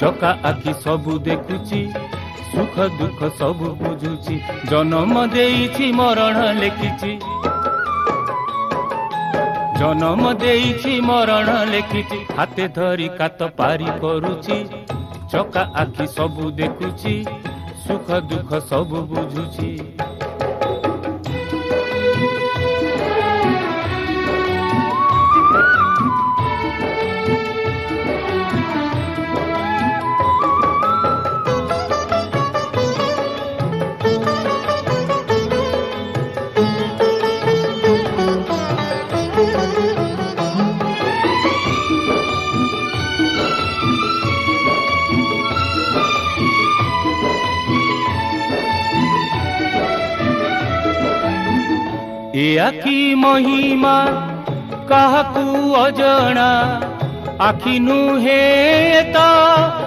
चका आखि सबु देखुची सुख दुख सबु बुझुची जन्म देइछि मरण लेखिची जन्म देइछि मरण लेखिची हाथे धरी कात पारी करुची चका आखि सबु देखुची सुख दुख सबु बुझुची। ए आखि महिमा काहाकू अजणा आखि नुहे तो